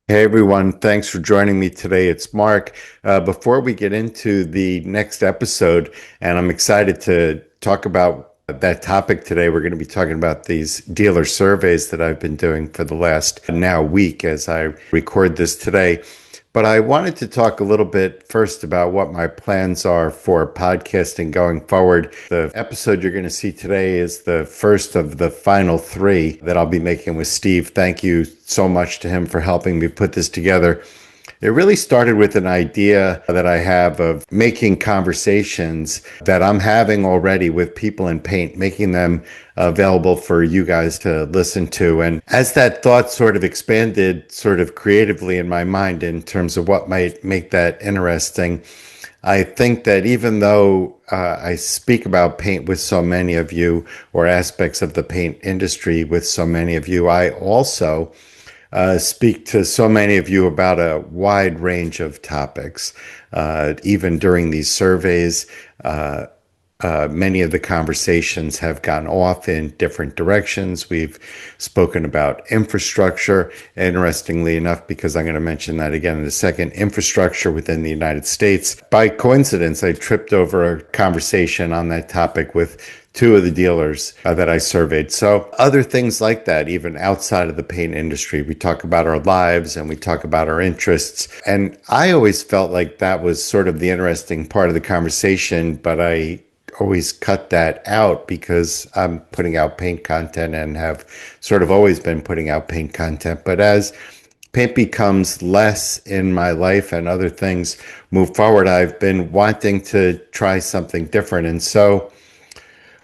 Hey everyone, thanks for joining me today. It's Mark. Before we get into the next episode, and I'm excited to talk about that topic today, we're going to be talking about these dealer surveys that I've been doing for the last now week as I record this today. But I wanted to talk a little bit first about what my plans are for podcasting going forward. The episode you're going to see today is the first of the final three that I'll be making with Steve. Thank you so much to him for helping me put this together. It really started with an idea that I have of making conversations that I'm having already with people in paint, making them available for you guys to listen to. And as that thought sort of expanded sort of creatively in my mind in terms of what might make that interesting, I think that even though I speak about paint with so many of you or aspects of the paint industry with so many of you, I also speak to so many of you about a wide range of topics. Even during these surveys, many of the conversations have gone off in different directions. We've spoken about infrastructure, interestingly enough, because I'm going to mention that again in a second, infrastructure within the United States. By coincidence, I tripped over a conversation on that topic with two of the dealers that I surveyed. So other things like that, even outside of the paint industry, we talk about our lives and we talk about our interests. And I always felt like that was sort of the interesting part of the conversation, but I always cut that out because I'm putting out paint content and have sort of always been putting out paint content. But as paint becomes less in my life and other things move forward, I've been wanting to try something different. And so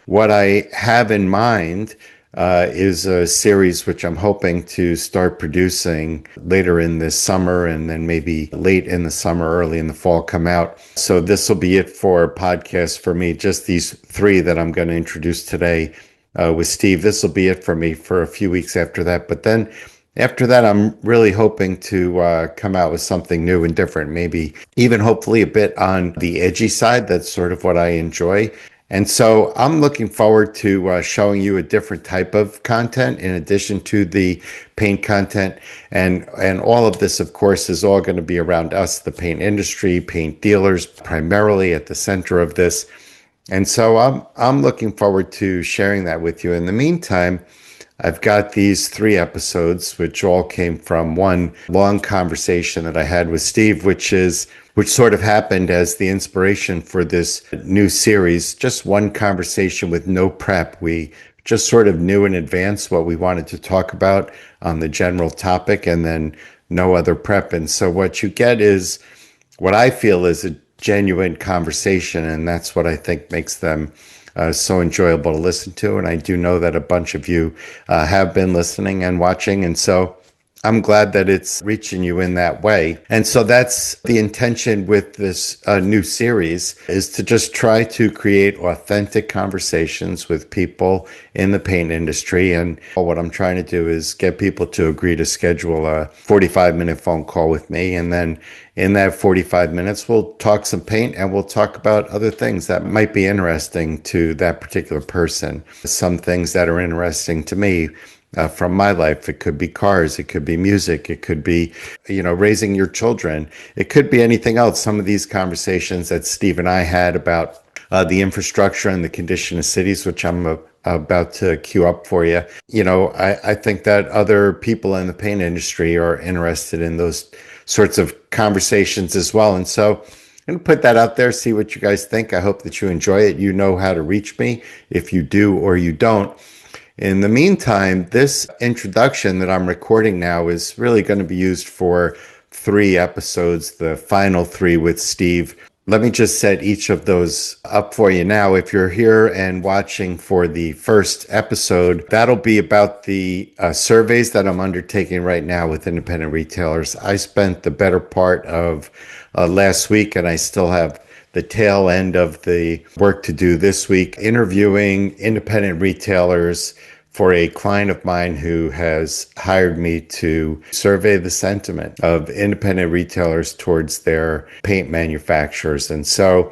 what I have in mind is a series which I'm hoping to start producing later in this summer and then maybe late in the summer, early in the fall come out. So this will be it for podcasts for me, just these three that I'm going to introduce today with Steve. This will be it for me for a few weeks after that. But then after that, I'm really hoping to come out with something new and different, maybe even hopefully a bit on the edgy side. That's sort of what I enjoy. And so I'm looking forward to showing you a different type of content in addition to the paint content. And all of this, of course, is all going to be around us, the paint industry, paint dealers, primarily at the center of this. And so I'm looking forward to sharing that with you. In the meantime, I've got these three episodes, which all came from one long conversation that I had with Steve, which sort of happened as the inspiration for this new series. Just one conversation with no prep. We just sort of knew in advance what we wanted to talk about on the general topic and then no other prep. And so what you get is what I feel is a genuine conversation, and that's what I think makes them so enjoyable to listen to. And I do know that a bunch of you have been listening and watching. And so I'm glad that it's reaching you in that way. And so that's the intention with this new series is to just try to create authentic conversations with people in the paint industry. And what I'm trying to do is get people to agree to schedule a 45-minute phone call with me. And then in that 45 minutes, we'll talk some paint and we'll talk about other things that might be interesting to that particular person. Some things that are interesting to me from my life. It could be cars, it could be music, it could be, raising your children. It could be anything else. Some of these conversations that Steve and I had about the infrastructure and the condition of cities, which I'm about to queue up for you. I think that other people in the paint industry are interested in those sorts of conversations as well. And so I'm going to put that out there, see what you guys think. I hope that you enjoy it. You know how to reach me if you do or you don't. In the meantime, this introduction that I'm recording now is really going to be used for three episodes, the final three with Steve. Let me just set each of those up for you now. If you're here and watching for the first episode, that'll be about the surveys that I'm undertaking right now with independent retailers. I spent the better part of last week, and I still have the tail end of the work to do this week, interviewing independent retailers for a client of mine who has hired me to survey the sentiment of independent retailers towards their paint manufacturers. And so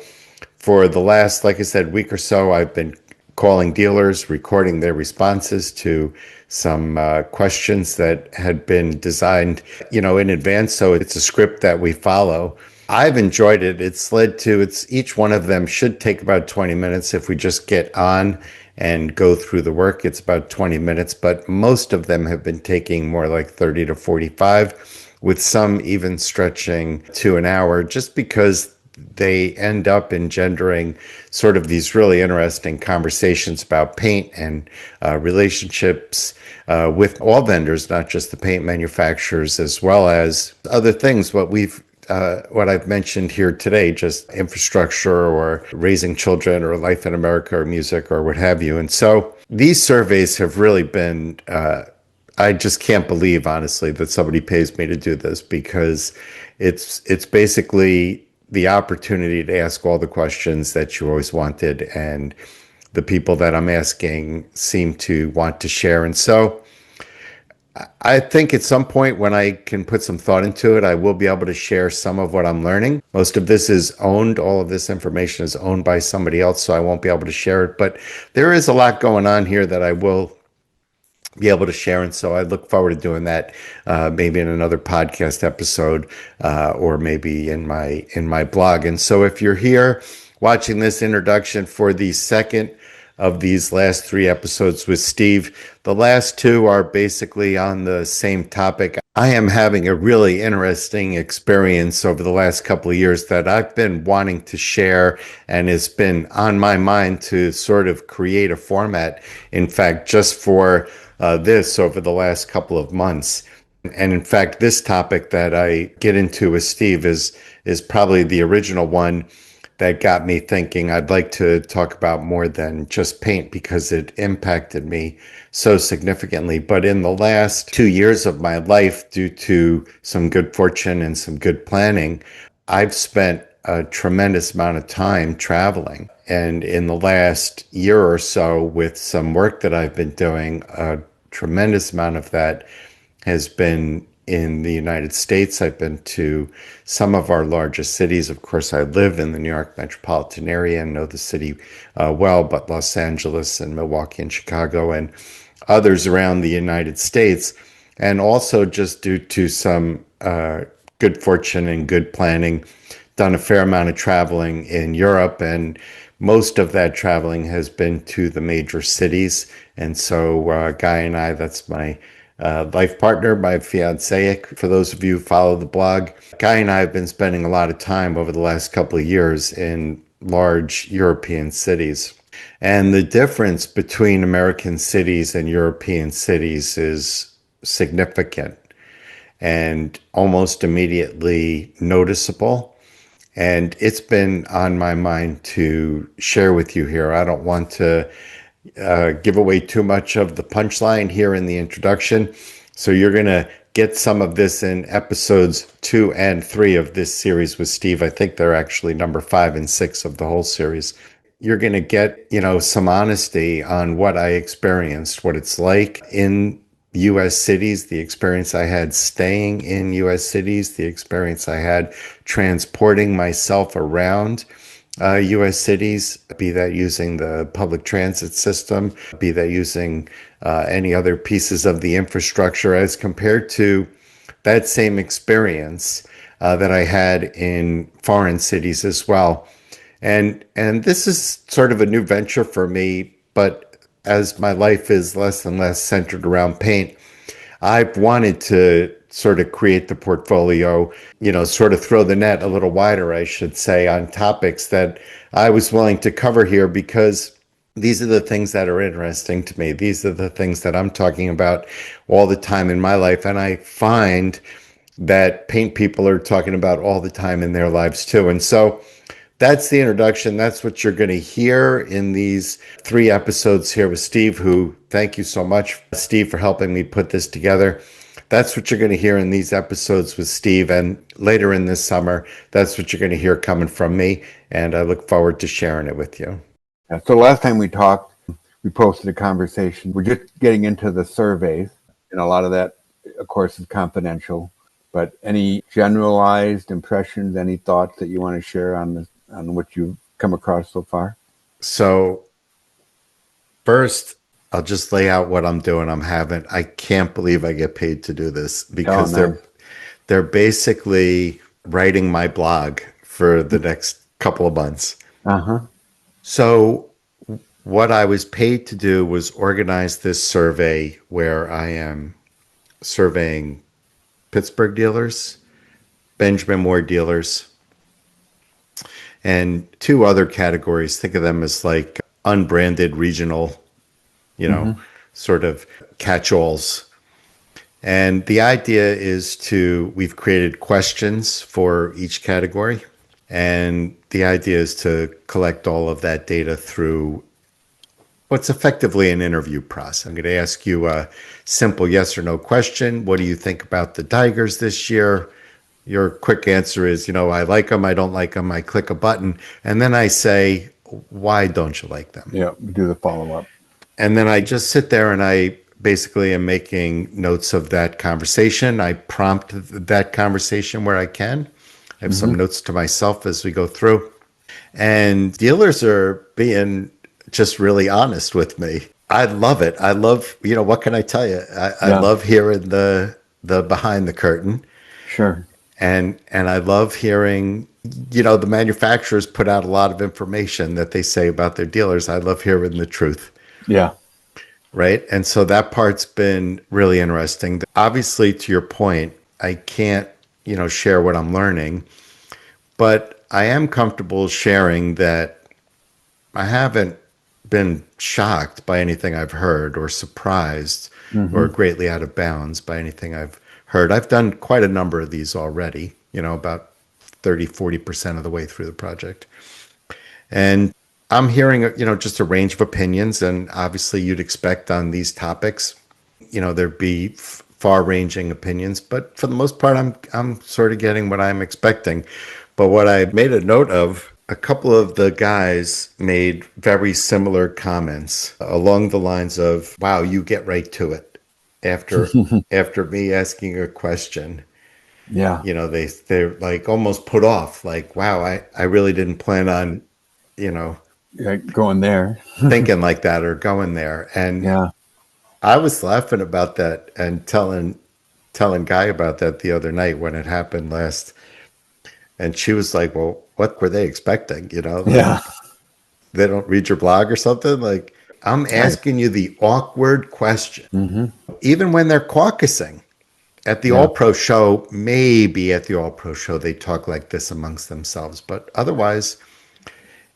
for the last, like I said, week or so, I've been calling dealers, recording their responses to some questions that had been designed, in advance. So it's a script that we follow. I've enjoyed it. It's led to each one of them should take about 20 minutes if we just get on and go through the work. It's about 20 minutes, but most of them have been taking more like 30 to 45, with some even stretching to an hour, just because they end up engendering sort of these really interesting conversations about paint and relationships with all vendors, not just the paint manufacturers, as well as other things. What I've mentioned here today, just infrastructure or raising children or life in America or music or what have you. And so these surveys have really been, I just can't believe, honestly, that somebody pays me to do this, because it's basically the opportunity to ask all the questions that you always wanted, and the people that I'm asking seem to want to share. And so I think at some point when I can put some thought into it, I will be able to share some of what I'm learning. Most of this is owned, all of this information is owned by somebody else, so I won't be able to share it. But there is a lot going on here that I will be able to share. And so I look forward to doing that, maybe in another podcast episode, or maybe in my blog. And so if you're here watching this introduction for the second of these last 3 episodes with Steve, the last 2 are basically on the same topic. I am having a really interesting experience over the last couple of years that I've been wanting to share, and it's been on my mind to sort of create a format, in fact, just for this over the last couple of months. And in fact, this topic that I get into with Steve is probably the original one that got me thinking I'd like to talk about more than just paint, because it impacted me so significantly. But in the last 2 years of my life, due to some good fortune and some good planning, I've spent a tremendous amount of time traveling. And in the last year or so, with some work that I've been doing, a tremendous amount of that has been in the United States. I've been to some of our largest cities. Of course, I live in the New York metropolitan area and know the city well, but Los Angeles and Milwaukee and Chicago and others around the United States. And also, just due to some good fortune and good planning, done a fair amount of traveling in Europe, and most of that traveling has been to the major cities. And so Guy and I, that's my life partner, my fiance, for those of you who follow the blog, Guy and I have been spending a lot of time over the last couple of years in large European cities. And the difference between American cities and European cities is significant and almost immediately noticeable. And it's been on my mind to share with you here. I don't want to give away too much of the punchline here in the introduction. So you're going to get some of this in episodes 2 and 3 of this series with Steve. I think they're actually number 5 and 6 of the whole series. You're going to get, some honesty on what I experienced, what it's like in U.S. cities, the experience I had staying in U.S. cities, the experience I had transporting myself around U.S. cities, be that using the public transit system, be that using any other pieces of the infrastructure, as compared to that same experience that I had in foreign cities as well. And this is sort of a new venture for me, but as my life is less and less centered around paint, I've wanted to sort of create the portfolio, sort of throw the net a little wider, I should say, on topics that I was willing to cover here, because these are the things that are interesting to me. These are the things that I'm talking about all the time in my life. And I find that paint people are talking about all the time in their lives too. And so that's the introduction. That's what you're going to hear in these 3 episodes here with Steve, who, thank you so much, Steve, for helping me put this together. That's what you're going to hear in these episodes with Steve. And later in this summer, that's what you're going to hear coming from me. And I look forward to sharing it with you. So last time we talked, we posted a conversation. We're just getting into the surveys, and a lot of that, of course, is confidential. But any generalized impressions, any thoughts that you want to share on what you've come across so far? So first, I'll just lay out what I'm doing. I can't believe I get paid to do this Oh, because nice. they're basically writing my blog for the next couple of months. Uh-huh. So what I was paid to do was organize this survey where I am surveying Pittsburgh dealers, Benjamin Moore dealers, and two other categories. Think of them as like unbranded regional, you know, Mm-hmm. sort of catch-alls. And the idea is we've created questions for each category. And the idea is to collect all of that data through what's effectively an interview process. I'm going to ask you a simple yes or no question. What do you think about the Tigers this year? Your quick answer is, I like them, I don't like them, I click a button. And then I say, why don't you like them? Yeah, we do the follow-up. And then I just sit there and I basically am making notes of that conversation. I prompt that conversation where I can. I have Mm-hmm. some notes to myself as we go through. And dealers are being just really honest with me. I love it. I love, what can I tell you? I Yeah, love hearing the behind the curtain. sure. And I love hearing, the manufacturers put out a lot of information that they say about their dealers. I love hearing the truth. Yeah. Right. And so that part's been really interesting. Obviously, to your point, I can't, share what I'm learning, but I am comfortable sharing that I haven't been shocked by anything I've heard or surprised Mm-hmm. or greatly out of bounds by anything I've heard. I've done quite a number of these already, about 30-40% of the way through the project. And I'm hearing, just a range of opinions. And obviously, you'd expect on these topics, there'd be far-ranging opinions. But for the most part, I'm sort of getting what I'm expecting. But what I made a note of, a couple of the guys made very similar comments along the lines of, "Wow, you get right to it." After me asking a question, Yeah. they're like almost put off, like, "Wow, I really didn't plan on, you know, Yeah, going there. thinking like that or going there." And Yeah. I was laughing about that and telling Guy about that the other night when it happened last. And she was like, "Well, what were they expecting? Like Yeah. they don't read your blog or something?" Like, I'm Right. asking you the awkward question. Mm-hmm. Even when they're caucusing at the Yeah. All Pro show, maybe at the All Pro show they talk like this amongst themselves, but otherwise.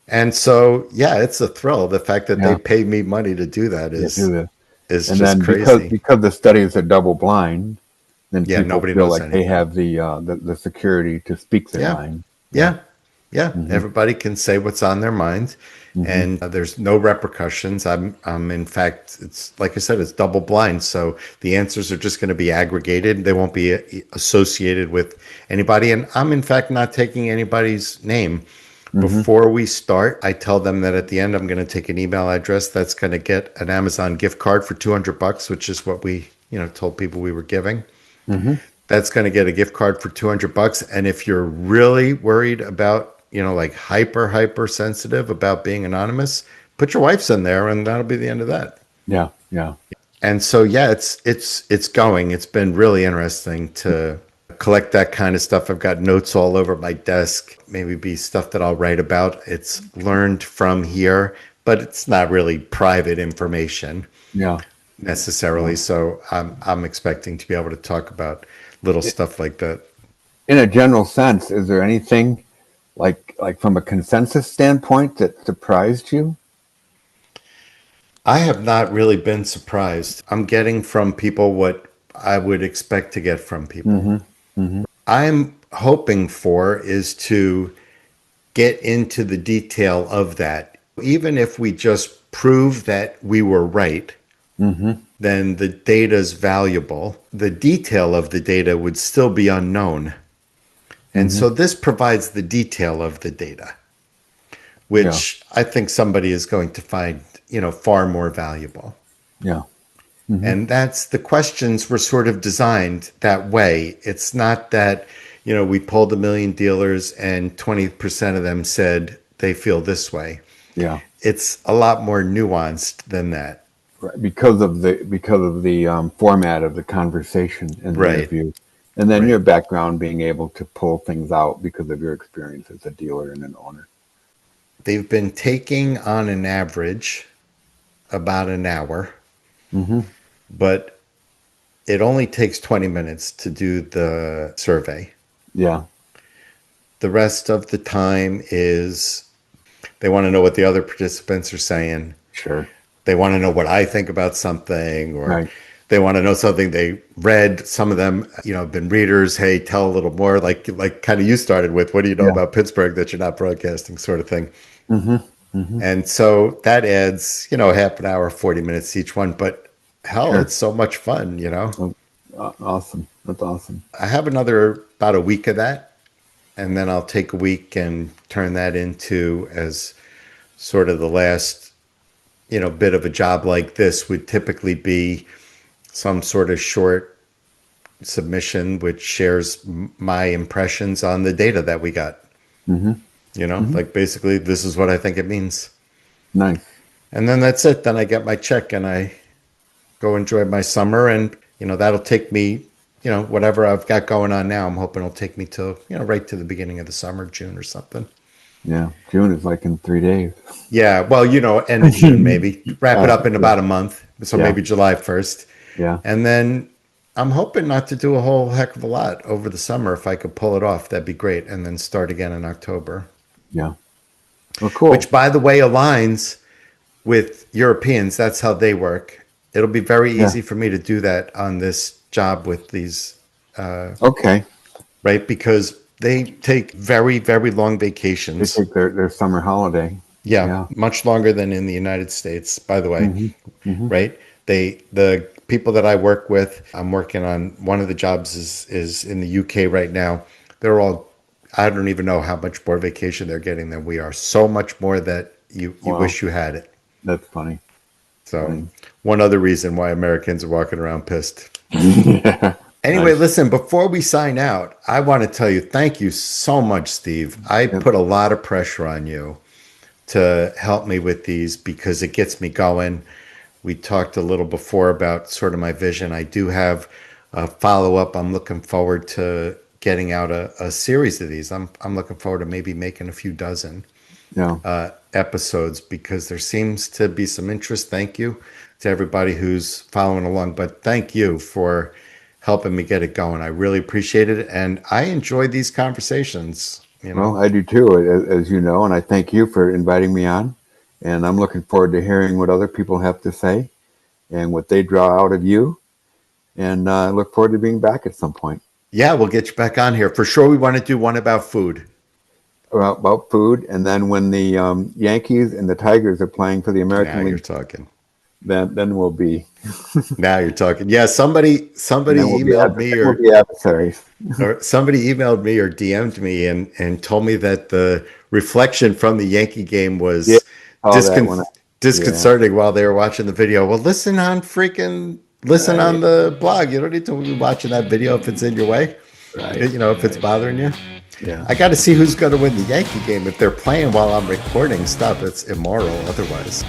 And so, yeah, it's a thrill. The fact that they Yeah. pay me money to do that Yeah. Do this. is And just then because crazy. because the studies are double blind, then Yeah, people nobody feel knows like they anything. have the security to speak their Yeah. mind. Yeah. Yeah. Yeah. Mm-hmm. Everybody can say what's on their mind, Mm-hmm. and there's no repercussions. I'm in fact, it's like I said, it's double blind. So the answers are just going to be aggregated. They won't be associated with anybody. And I'm in fact not taking anybody's name. Mm-hmm. Before we start, I tell them that at the end, I'm going to take an email address that's going to get an Amazon gift card for $200, which is what we, told people we were giving. Mm-hmm. That's going to get a gift card for $200. And if you're really worried about, like hyper sensitive about being anonymous, put your wife's in there and that'll be the end of that. Yeah. Yeah. And so, yeah, it's going. It's been really interesting to collect that kind of stuff. I've got notes all over my desk, maybe be stuff that I'll write about. It's learned from here, but it's not really private information Yeah. necessarily. Yeah. So I'm expecting to be able to talk about little stuff like that. In a general sense, is there anything like from a consensus standpoint that surprised you? I have not really been surprised. I'm getting from people what I would expect to get from people. Mm-hmm. Mm-hmm. I'm hoping for is to get into the detail of that. Even if we just prove that we were right, Mm-hmm. then the data is valuable. The detail of the data would still be unknown. And Mm-hmm. so this provides the detail of the data, Yeah. which I think somebody is going to find, far more valuable. Yeah. Mm-hmm. And that's the questions were sort of designed that way. It's not that, we polled 1 million dealers and 20% of them said they feel this way. Yeah. It's a lot more nuanced than that. because of the format of the conversation and the Right. interview, and then Right. your background being able to pull things out because of your experience as a dealer and an owner. They've been taking on an average about an hour, Mm-hmm. but it only takes 20 minutes to do the survey. Yeah, The rest of the time is they want to know what the other participants are saying. sure. They want to know what I think about something, or Right. they want to know something they read. Some of them, have been readers. Hey, tell a little more. Like kind of you started with, what do you know Yeah. about Pittsburgh that you're not broadcasting, sort of thing. Mm-hmm. Mm-hmm. And so that adds, half an hour, 40 minutes each one. But hell, Sure. it's so much fun. Oh, awesome. That's awesome. I have another about a week of that, and then I'll take a week and turn that into as sort of the last, bit of a job. Like this would typically be some sort of short submission which shares my impressions on the data that we got. Mm-hmm. Mm-hmm. Like basically, this is what I think it means. Nice. And then that's it. Then I get my check and I go enjoy my summer. And, that'll take me, whatever I've got going on now, I'm hoping it'll take me to, right to the beginning of the summer, June or something. Yeah. June is like in 3 days. Yeah. Well, end of June, maybe wrap it up in Yeah. about a month. So Yeah. maybe July 1st. Yeah. And then I'm hoping not to do a whole heck of a lot over the summer. If I could pull it off, that'd be great. And then start again in October, Yeah. Well, cool. which, by the way, aligns with Europeans. That's how they work. It'll be very Yeah. easy for me to do that on this job with these, Okay. right? Because they take very, very long They vacations. take their summer holiday. Yeah, Yeah. much longer than in the United States, by the way, Mm-hmm. Mm-hmm. right? The people that I work with, I'm working on one of the jobs is in the UK right now. They're all, I don't even know how much more vacation they're getting than we are. So much more that you Wow. wish you had it. That's funny. So Funny. one other reason why Americans are walking around pissed. Yeah. Anyway, Nice. listen, before we sign out, I want to tell you, thank you so much, Steve. I Yep. put a lot of pressure on you to help me with these because it gets me going. We talked a little before about sort of my vision. I do have a follow up. I'm looking forward to getting out a series of these. I'm looking forward to maybe making a few dozen Yeah. episodes because there seems to be some interest. Thank you to everybody who's following along, but thank you for helping me get it going. I really appreciate it, and I enjoy these conversations. Well, I do too, as you know, and I thank you for inviting me on. And I'm looking forward to hearing what other people have to say and what they draw out of you. And I look forward to being back at some point Yeah, we'll get you back on here for sure. We want to do one about food. about food. And then when the Yankees and the Tigers are playing for the Now American you're League, talking. then we'll be Now you're talking. Yeah, somebody and then emailed me we'll be adversaries. or somebody emailed me or DM'd me and told me that the reflection from the Yankee game Yeah, was all that one. Yeah, disconcerting while they were watching the video. Well, listen on right, the blog. You don't need to be watching that video if it's in your way. right, If it's right. bothering you. Yeah, I got to see who's going to win the Yankee game. If they're playing while I'm recording stuff, it's immoral otherwise.